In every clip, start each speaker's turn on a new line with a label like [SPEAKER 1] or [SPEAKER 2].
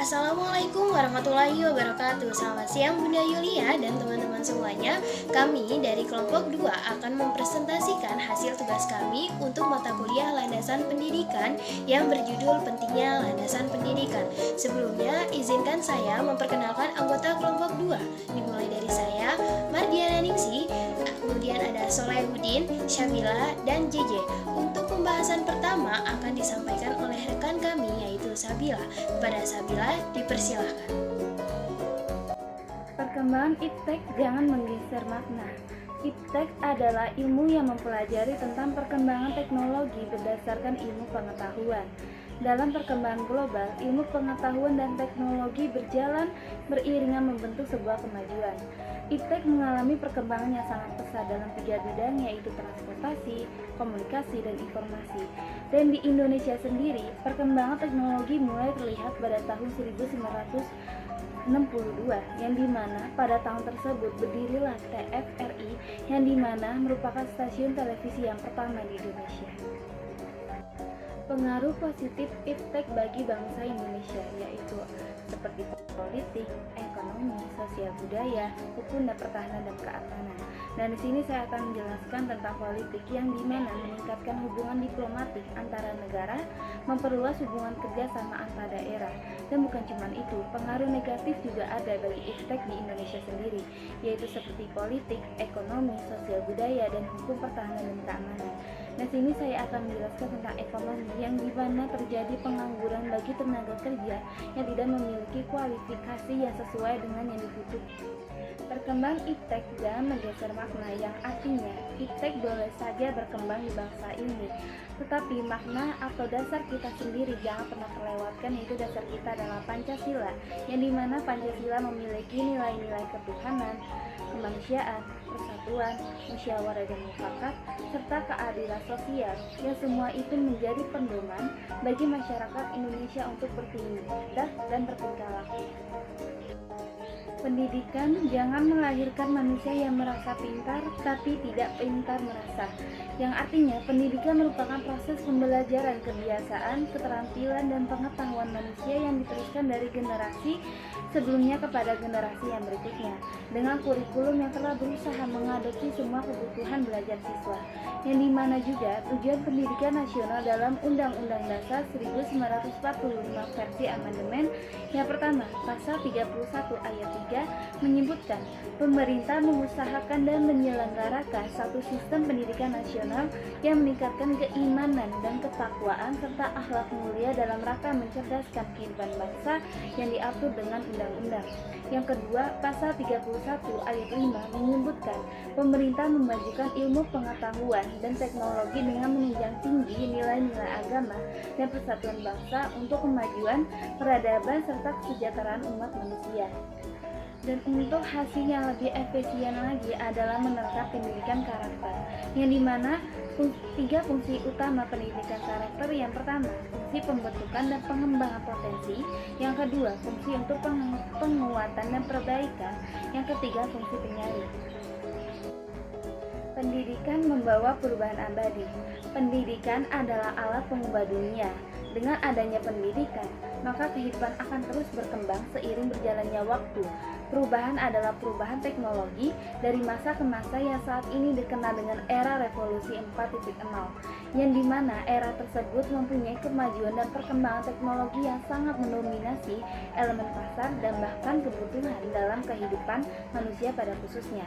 [SPEAKER 1] Assalamualaikum warahmatullahi wabarakatuh. Selamat siang Bunda Yulia dan teman-teman semuanya. Kami dari kelompok 2 akan mempresentasikan hasil tugas kami untuk mata kuliah landasan pendidikan yang berjudul Pentingnya Landasan Pendidikan. Sebelumnya, izinkan saya memperkenalkan anggota kelompok 2. Dimulai dari saya, Mardiana Ningsi, kemudian ada Solehudin, Syabila, dan JJ. Untuk pembahasan pertama akan disampaikan oleh rekan kami yaitu Sabila. Kepada Sabila dipersilahkan.
[SPEAKER 2] Perkembangan iptek jangan menggeser makna. Iptek adalah ilmu yang mempelajari tentang perkembangan teknologi berdasarkan ilmu pengetahuan. Dalam perkembangan global, ilmu pengetahuan dan teknologi berjalan beriringan membentuk sebuah kemajuan. Iptek mengalami perkembangan yang sangat pesat dalam 3 bidang, yaitu transportasi, komunikasi, dan informasi. Dan di Indonesia sendiri, perkembangan teknologi mulai terlihat pada tahun 1962, yang dimana pada tahun tersebut berdirilah TVRI, yang dimana merupakan stasiun televisi yang pertama di Indonesia. Pengaruh positif iptek bagi bangsa Indonesia yaitu seperti politik, ekonomi, sosial budaya, hukum dan pertahanan dan keamanan. Dan di sini saya akan menjelaskan tentang politik yang dimana meningkatkan hubungan diplomatik antara negara, memperluas hubungan kerjasama antar daerah. Dan bukan cuma itu, pengaruh negatif juga ada bagi iptek di Indonesia sendiri, yaitu seperti politik, ekonomi, sosial budaya, dan hukum pertahanan dan keamanan. Nah, sini saya akan menjelaskan tentang ekonomi yang dimana terjadi pengangguran bagi tenaga kerja yang tidak memiliki kualifikasi yang sesuai dengan yang dibutuhkan. Perkembangan iptek jangan menggeser makna, yang artinya iptek boleh saja berkembang di bangsa ini, tetapi makna atau dasar kita sendiri jangan pernah terlewatkan, yaitu dasar kita adalah Pancasila, yang dimana Pancasila memiliki nilai-nilai ketuhanan, kemanusiaan, persatuan, musyawarah dan mufakat, serta keadilan sosial, yang semua itu menjadi pedoman bagi masyarakat Indonesia untuk bertindak dan bertingkah laku. Pendidikan jangan melahirkan manusia yang merasa pintar tapi tidak pintar merasa, yang artinya pendidikan merupakan proses pembelajaran kebiasaan, keterampilan, dan pengetahuan manusia yang diteruskan dari generasi sebelumnya kepada generasi yang berikutnya dengan kurikulum yang telah berusaha mengadopsi semua kebutuhan belajar siswa, yang dimana juga tujuan pendidikan nasional dalam Undang-Undang Dasar 1945 versi amandemen yang pertama pasal 31 ayat 3 menyebutkan pemerintah mengusahakan dan menyelenggarakan satu sistem pendidikan nasional yang meningkatkan keimanan dan ketakwaan serta akhlak mulia dalam rangka mencerdaskan kehidupan bangsa yang diatur dengan undang-undang. Yang kedua, pasal 31 ayat 5 menyebutkan pemerintah memajukan ilmu pengetahuan dan teknologi dengan menunjang tinggi nilai-nilai agama dan persatuan bangsa untuk kemajuan, peradaban serta kesejahteraan umat manusia. Dan untuk hasil yang lebih efisien lagi adalah menerapkan pendidikan karakter, yang dimana 3 fungsi utama pendidikan karakter. Yang pertama, fungsi pembentukan dan pengembangan potensi. Yang kedua, fungsi untuk penguatan dan perbaikan. Yang ketiga, fungsi penyaring. Pendidikan membawa perubahan abadi. Pendidikan adalah alat pengubah dunia. Dengan adanya pendidikan, maka kehidupan akan terus berkembang seiring berjalannya waktu. Perubahan adalah perubahan teknologi dari masa ke masa yang saat ini dikenal dengan era revolusi 4.0, yang dimana era tersebut mempunyai kemajuan dan perkembangan teknologi yang sangat mendominasi elemen pasar dan bahkan kebutuhan dalam kehidupan manusia pada khususnya.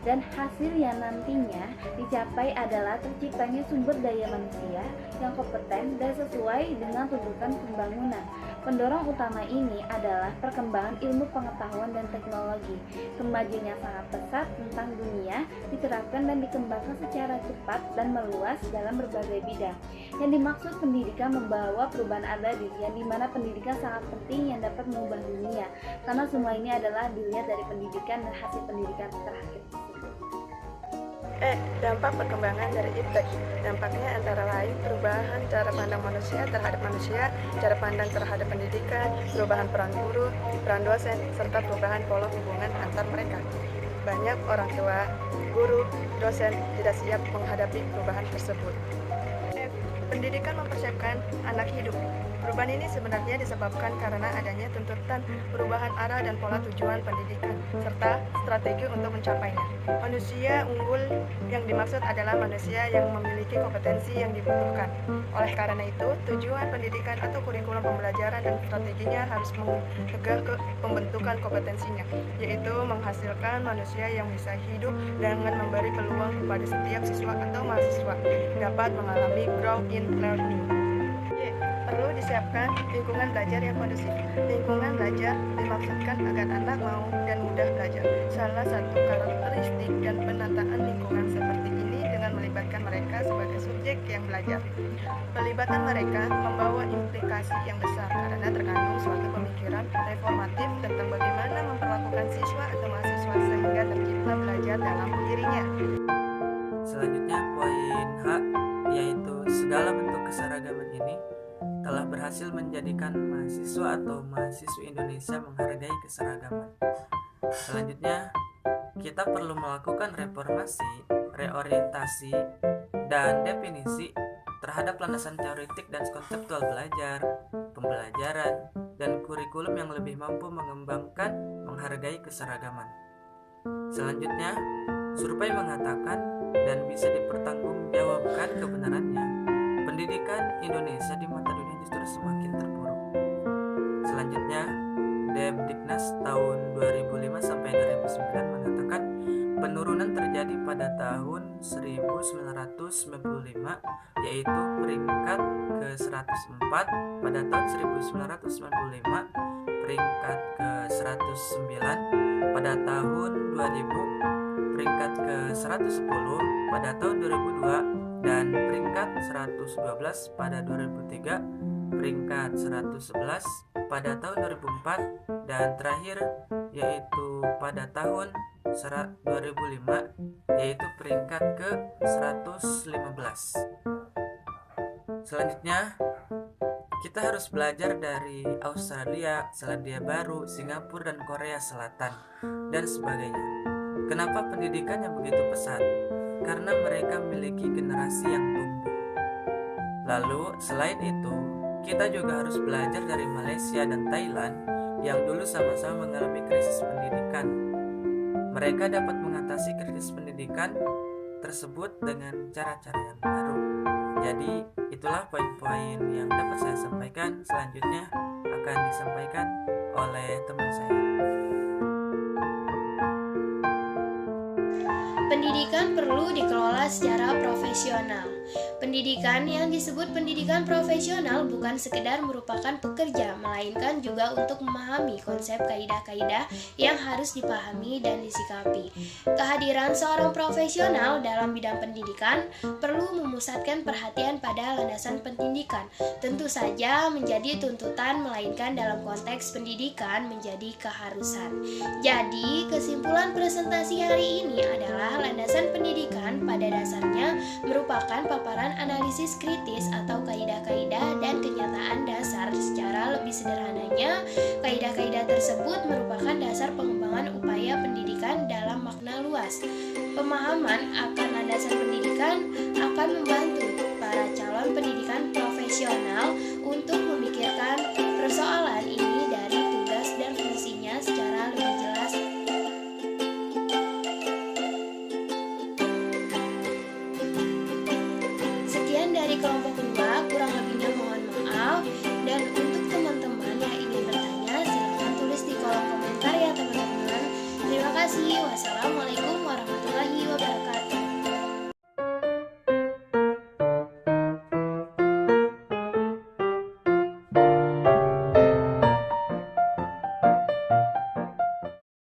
[SPEAKER 2] Dan hasil yang nantinya dicapai adalah terciptanya sumber daya manusia yang kompeten dan sesuai dengan tuntutan pembangunan. Pendorong utama ini adalah perkembangan ilmu pengetahuan dan teknologi. Kemajuan yang sangat pesat tentang dunia diterapkan dan dikembangkan secara cepat dan meluas dalam berbagai bidang. Yang dimaksud pendidikan membawa perubahan abadi, yang dimana pendidikan sangat penting yang dapat mengubah dunia, karena semua ini adalah dilihat dari pendidikan dan hasil pendidikan terakhir.
[SPEAKER 3] Dampak perkembangan dari iptek. Dampaknya antara lain perubahan cara pandang manusia terhadap manusia, cara pandang terhadap pendidikan, perubahan peran guru, peran dosen, serta perubahan pola hubungan antar mereka. Banyak orang tua, guru, dosen tidak siap menghadapi perubahan tersebut. Pendidikan mempersiapkan anak hidup. Perubahan ini sebenarnya disebabkan karena adanya tuntutan perubahan arah dan pola tujuan pendidikan, serta strategi untuk mencapainya. Manusia unggul yang dimaksud adalah manusia yang memiliki kompetensi yang dibutuhkan. Oleh karena itu, tujuan pendidikan atau kurikulum pembelajaran dan strateginya harus mencegah ke pembentukan kompetensinya, yaitu menghasilkan manusia yang bisa hidup dengan memberi peluang kepada setiap siswa atau mahasiswa dapat mengalami growth in learning. Perlu disiapkan lingkungan belajar yang kondusif. Lingkungan belajar dimaksudkan agar anak mau dan mudah belajar. Salah satu karakteristik dan penataan lingkungan seperti ini dengan melibatkan mereka sebagai subjek yang belajar. Pelibatan mereka membawa implikasi yang besar karena terkandung suatu pemikiran reformatif tentang bagaimana memperlakukan siswa atau mahasiswa sehingga tercipta belajar dalam dirinya.
[SPEAKER 4] Selanjutnya poin H, yaitu segala bentuk keseragaman ini telah berhasil menjadikan mahasiswa atau mahasiswi Indonesia menghargai keseragaman. Selanjutnya, kita perlu melakukan reformasi, reorientasi, dan definisi terhadap landasan teoretik dan konseptual belajar, pembelajaran, dan kurikulum yang lebih mampu mengembangkan menghargai keseragaman. Selanjutnya, survei mengatakan dan bisa dipertanggungjawabkan kebenarannya, pendidikan Indonesia di mata dunia justru semakin terpuruk. Selanjutnya, Depdiknas tahun 2005 sampai 2009 mengatakan penurunan terjadi pada tahun 1995, yaitu peringkat ke 104, pada tahun 1995 peringkat ke 109, pada tahun 2000 peringkat ke 110, pada tahun 2002, dan peringkat 112 pada 2003, peringkat 111 pada tahun 2004, dan terakhir yaitu pada tahun 2005 yaitu peringkat ke 115. Selanjutnya, kita harus belajar dari Australia, Selandia Baru, Singapura, dan Korea Selatan, dan sebagainya. Kenapa pendidikannya begitu pesat? Karena mereka memiliki generasi yang tumbuh. Lalu, selain itu, kita juga harus belajar dari Malaysia dan Thailand yang dulu sama-sama mengalami krisis pendidikan. Mereka dapat mengatasi krisis pendidikan tersebut dengan cara-cara yang baru. Jadi, itulah poin-poin yang dapat saya sampaikan. Selanjutnya akan disampaikan oleh teman saya.
[SPEAKER 1] Pendidikan perlu dikelola secara profesional. Pendidikan yang disebut pendidikan profesional bukan sekedar merupakan pekerja, melainkan juga untuk memahami konsep kaidah-kaidah yang harus dipahami dan disikapi. Kehadiran seorang profesional dalam bidang pendidikan perlu memusatkan perhatian pada landasan pendidikan. Tentu saja menjadi tuntutan, melainkan dalam konteks pendidikan menjadi keharusan. Jadi, kesimpulan presentasi hari ini adalah landasan pendidikan pada dasarnya merupakan paparan analisis kritis atau kaidah-kaidah dan kenyataan dasar. Secara lebih sederhananya, kaidah-kaidah tersebut merupakan dasar pengembangan upaya pendidikan dalam makna luas. Pemahaman akan landasan pendidikan akan membantu para calon pendidikan profesional untuk memikirkan persoalan ini dari tugas dan fungsinya secara lebih jelas. Dari kelompok 2, kurang lebihnya mohon maaf. Dan untuk teman-teman yang ingin bertanya, silakan tulis di kolom komentar ya teman-teman. Terima kasih. Wassalamualaikum.